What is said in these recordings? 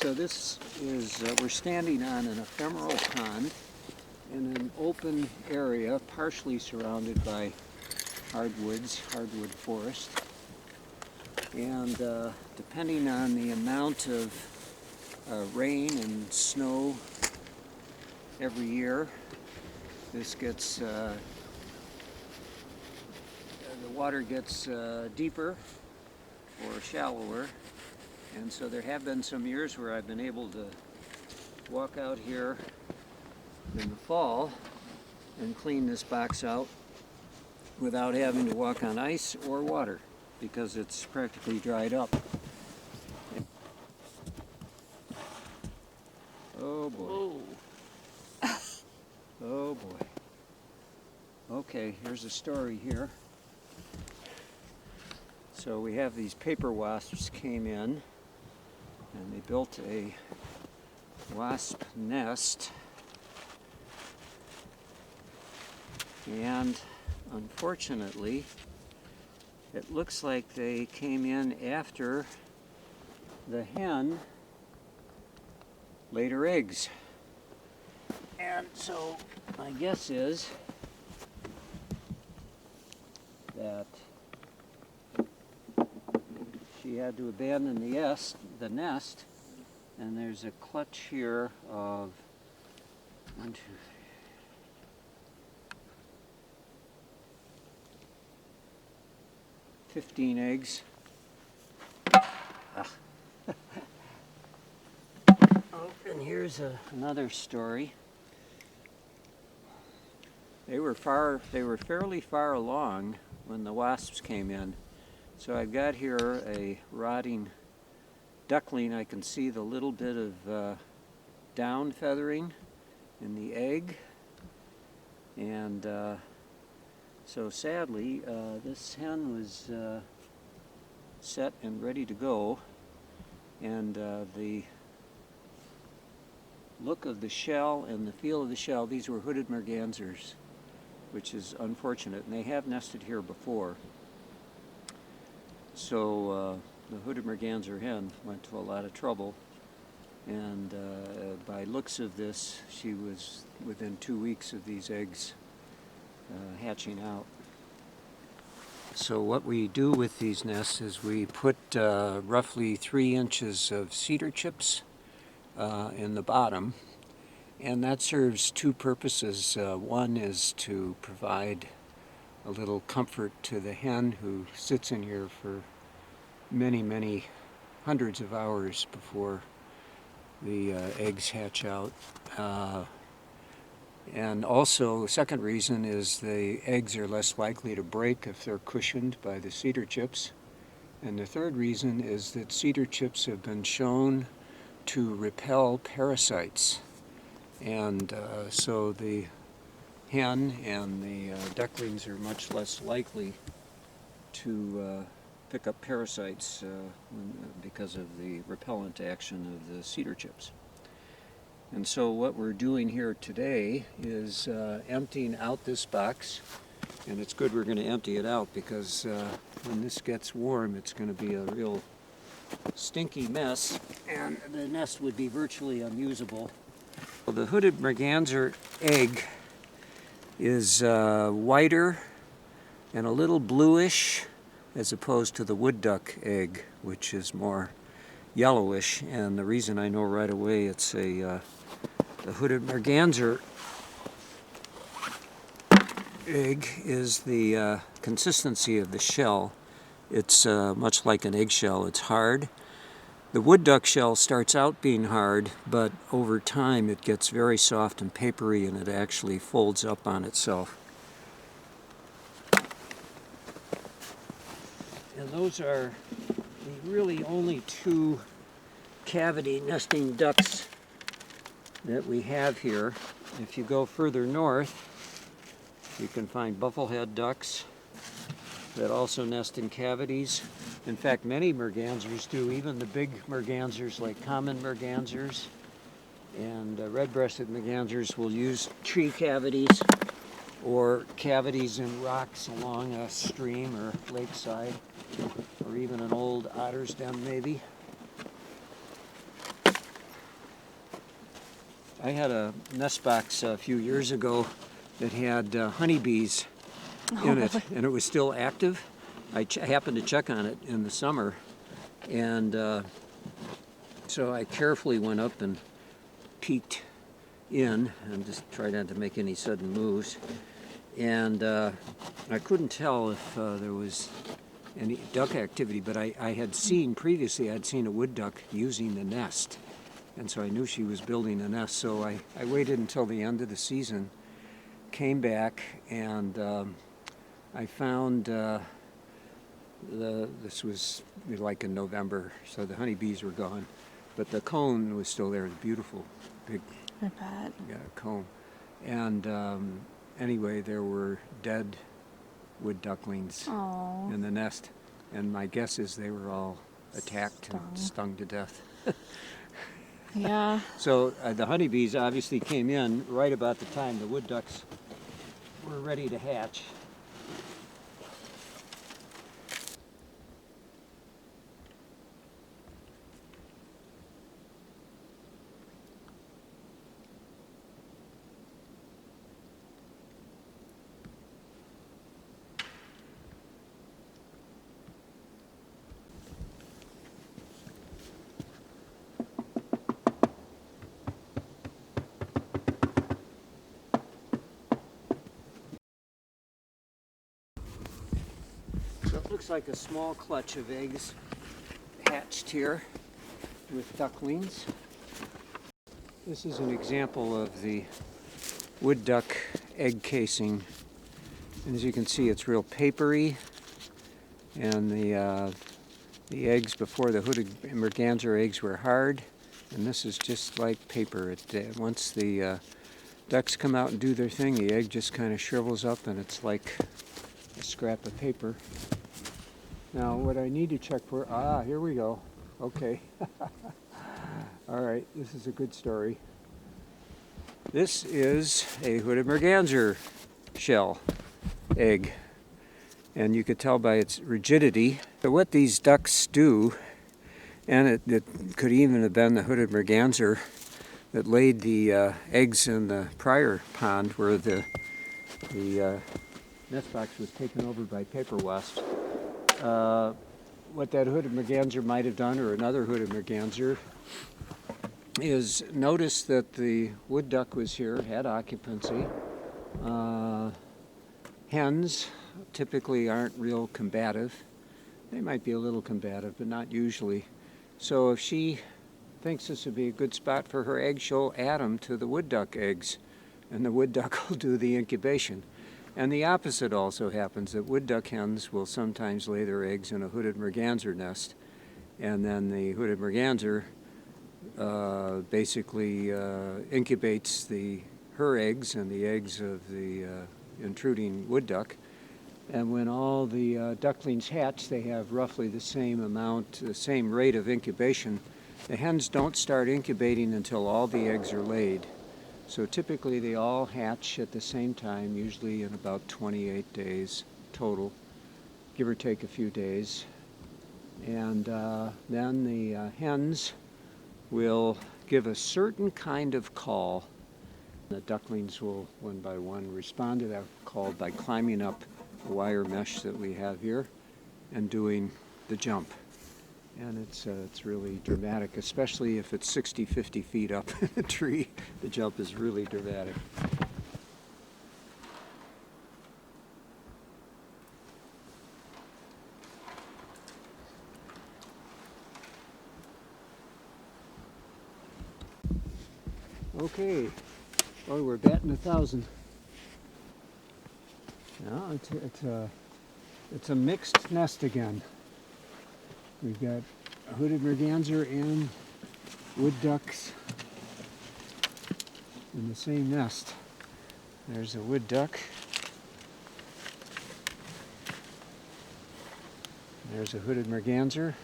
So this is, we're standing on an ephemeral pond in an open area partially surrounded by hardwood forest. And depending on the amount of rain and snow every year, this gets, the water gets deeper or shallower. And so there have been some years where I've been able to walk out here in the fall and clean this box out without having to walk on ice or water because it's practically dried up. Oh boy. Oh boy. Okay, here's a story here. So we have these paper wasps came in and they built a wasp nest, and unfortunately it looks like they came in after the hen laid her eggs. And so my guess is that she had to abandon the nest, and there's a clutch here of 1, 2, 3, 15 eggs. Oh, and here's another story. They were fairly far along when the wasps came in. So I've got here a rotting duckling. I can see the little bit of down feathering in the egg. And so sadly, this hen was set and ready to go. And the look of the shell and the feel of the shell, these were Hooded Mergansers, which is unfortunate. And they have nested here before. So the Hooded Merganser hen went to a lot of trouble, and by looks of this, she was within 2 weeks of these eggs hatching out. So what we do with these nests is we put roughly 3 inches of cedar chips in the bottom, and that serves 2 purposes. One is to provide a little comfort to the hen who sits in here for many hundreds of hours before the eggs hatch out. And also, the second reason is the eggs are less likely to break if they're cushioned by the cedar chips. And the third reason is that cedar chips have been shown to repel parasites. And so the hen and the ducklings are much less likely to pick up parasites because of the repellent action of the cedar chips. And so what we're doing here today is emptying out this box, and it's good we're going to empty it out because when this gets warm it's going to be a real stinky mess and the nest would be virtually unusable. Well, the Hooded Merganser egg is whiter and a little bluish as opposed to the wood duck egg, which is more yellowish. And the reason I know right away it's the Hooded Merganser egg is the consistency of the shell. It's much like an eggshell. It's hard. The wood duck shell starts out being hard, but over time it gets very soft and papery, and it actually folds up on itself. And those are the really only 2 cavity nesting ducks that we have here. If you go further north, you can find bufflehead ducks that also nest in cavities. In fact, many mergansers do, even the big mergansers like common mergansers and red-breasted mergansers will use tree cavities or cavities in rocks along a stream or lakeside, or even an old otter's den maybe. I had a nest box a few years ago that had honeybees in it, and it was still active. I happened to check on it in the summer, and so I carefully went up and peeked in and just tried not to make any sudden moves. And I couldn't tell if there was any duck activity, but I had seen previously, I'd seen a wood duck using the nest. And so I knew she was building a nest. So I waited until the end of the season, came back, and I found, this was like in November, so the honeybees were gone. But the cone was still there, the beautiful big cone. And anyway, there were dead wood ducklings in the nest. And my guess is they were all attacked and stung to death. Yeah. So the honeybees obviously came in right about the time the wood ducks were ready to hatch. So it looks like a small clutch of eggs hatched here with ducklings. This is an example of the wood duck egg casing. And as you can see, it's real papery, and the eggs before the hooded merganser eggs were hard, and this is just like paper. Once the ducks come out and do their thing, the egg just kind of shrivels up, and it's like a scrap of paper. Now what I need to check for, here we go. Okay. All right, this is a good story. This is a hooded merganser shell egg, and you could tell by its rigidity. So what these ducks do, and it could even have been the hooded merganser that laid the eggs in the prior pond where the nest box was taken over by paper wasps. What that hooded merganser might have done, or another hooded merganser, is notice that the wood duck was here, had occupancy. Hens typically aren't real combative. They might be a little combative, but not usually. So if she thinks this would be a good spot for her eggs, she'll add them to the wood duck eggs, and the wood duck will do the incubation. And the opposite also happens, that wood duck hens will sometimes lay their eggs in a hooded merganser nest, and then the hooded merganser basically incubates her eggs and the eggs of the intruding wood duck. And when all the ducklings hatch, they have roughly the same rate of incubation. The hens don't start incubating until all the eggs are laid. So typically they all hatch at the same time, usually in about 28 days total, give or take a few days. And then the hens will give a certain kind of call. The ducklings will, one by one, respond to that call by climbing up the wire mesh that we have here and doing the jump. And it's really dramatic, especially if it's 50 feet up in a tree. The jump is really dramatic. Okay, well, we're batting 1,000. Now it's a mixed nest again. We've got a hooded merganser and wood ducks in the same nest. There's a wood duck. There's a hooded merganser.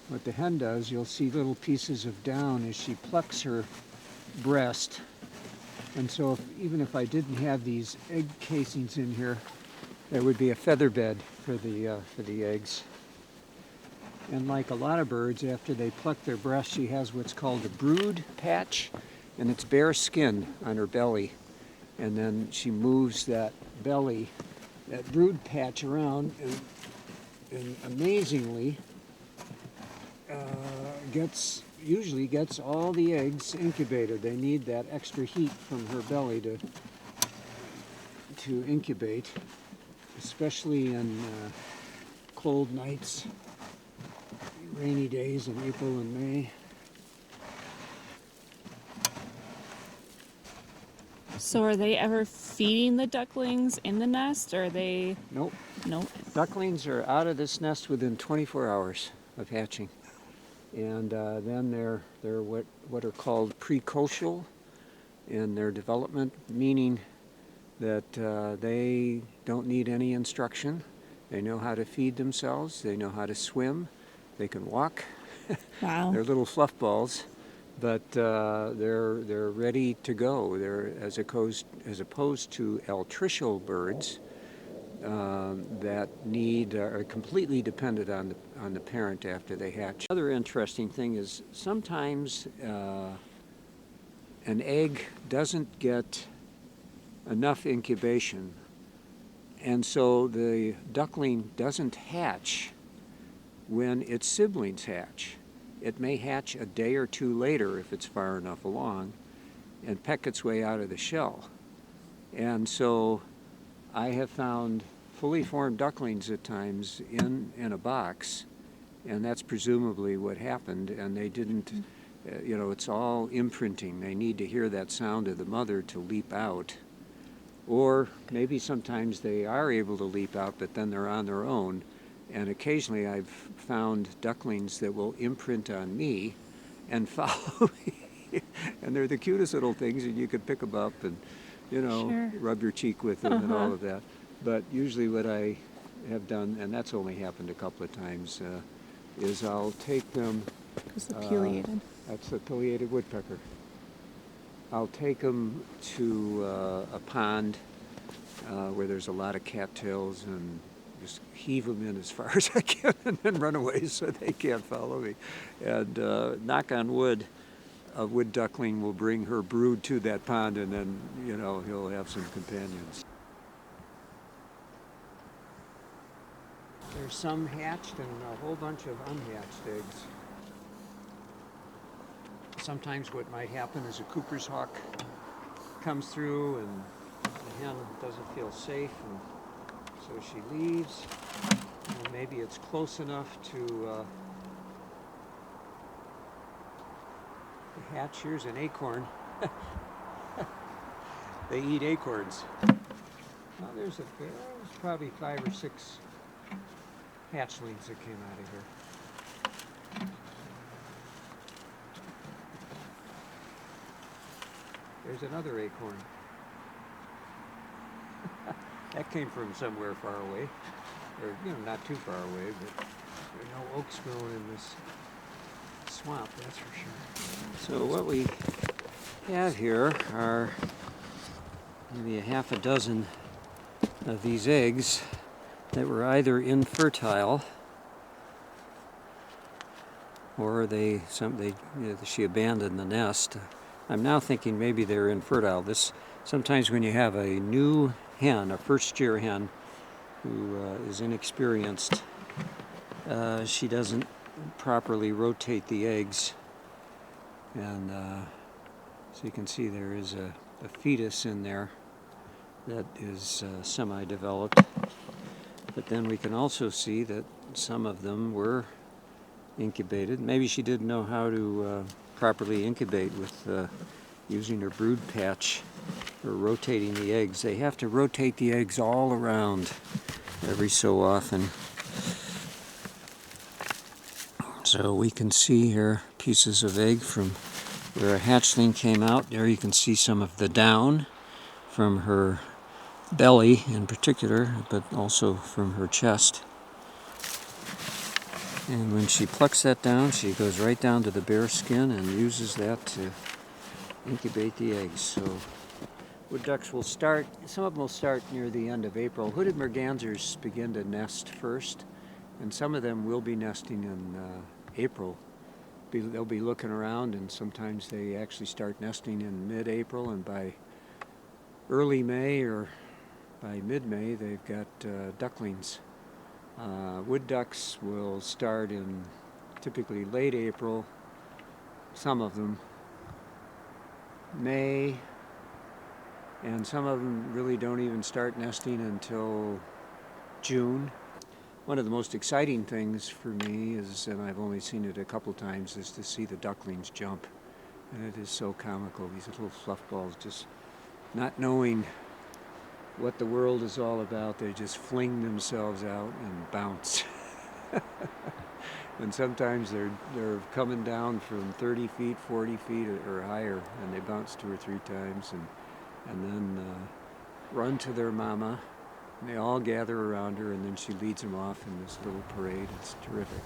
What the hen does, you'll see little pieces of down as she plucks her breast. And so even if I didn't have these egg casings in here, there would be a feather bed for the eggs. And like a lot of birds, after they pluck their breast, she has what's called a brood patch, and it's bare skin on her belly. And then she moves that belly, that brood patch around, and amazingly usually gets all the eggs incubated. They need that extra heat from her belly to incubate, especially in cold nights, rainy days in April and May. So are they ever feeding the ducklings in the nest, or are they? Nope. Nope. Ducklings are out of this nest within 24 hours of hatching. And then they're what are called precocial in their development, meaning that they don't need any instruction. They know how to feed themselves. They know how to swim. They can walk. Wow. They're little fluff balls, but they're ready to go. They're as opposed to altricial birds that are completely dependent on the parent after they hatch. Another interesting thing is sometimes an egg doesn't get enough incubation, and so the duckling doesn't hatch when its siblings hatch. It may hatch a day or two later if it's far enough along and peck its way out of the shell. And so I have found fully formed ducklings at times in a box, and that's presumably what happened, and they didn't, it's all imprinting. They need to hear that sound of the mother to leap out. Or maybe sometimes they are able to leap out, but then they're on their own. And occasionally I've found ducklings that will imprint on me and follow me. And they're the cutest little things, and you could pick them up and, Sure. rub your cheek with them and all of that. But usually what I have done, and that's only happened a couple of times, is I'll take them. Who's the pileated? That's the pileated woodpecker. I'll take them to a pond where there's a lot of cattails and just heave them in as far as I can and then run away so they can't follow me. And knock on wood, a wood duckling will bring her brood to that pond, and then, he'll have some companions. There's some hatched and a whole bunch of unhatched eggs. Sometimes what might happen is a Cooper's hawk comes through and the hen doesn't feel safe, and so she leaves. And maybe it's close enough to hatch. Here's an acorn. They eat acorns. Well, there's probably 5 or 6 hatchlings that came out of here. There's another acorn. That came from somewhere far away, or not too far away, but there are no oaks growing in this swamp, that's for sure. So what we have here are maybe a half a dozen of these eggs that were either infertile or she abandoned the nest. I'm now thinking maybe they're infertile. Sometimes when you have a new hen, a first-year hen who is inexperienced, she doesn't properly rotate the eggs, and so you can see there is a fetus in there that is semi-developed. But then we can also see that some of them were incubated. Maybe she didn't know how to properly incubate with using her brood patch or rotating the eggs. They have to rotate the eggs all around every so often. So we can see here pieces of egg from where a hatchling came out. There you can see some of the down from her belly in particular, but also from her chest. And when she plucks that down, she goes right down to the bare skin and uses that to incubate the eggs. So wood ducks will start, some of them will start near the end of April. Hooded Mergansers begin to nest first, And some of them will be nesting in April. They'll be looking around, and sometimes they actually start nesting in mid-April, and by early May or by mid-May they've got ducklings. Wood ducks will start in typically late April, some of them May, and some of them really don't even start nesting until June. One of the most exciting things for me is, and I've only seen it a couple times, is to see the ducklings jump. And it is so comical, these little fluff balls just not knowing what the world is all about. They just fling themselves out and bounce. And sometimes they're coming down from 30 feet, 40 feet or higher, and they bounce 2 or 3 times and then run to their mama. And they all gather around her, and then she leads them off in this little parade. It's terrific.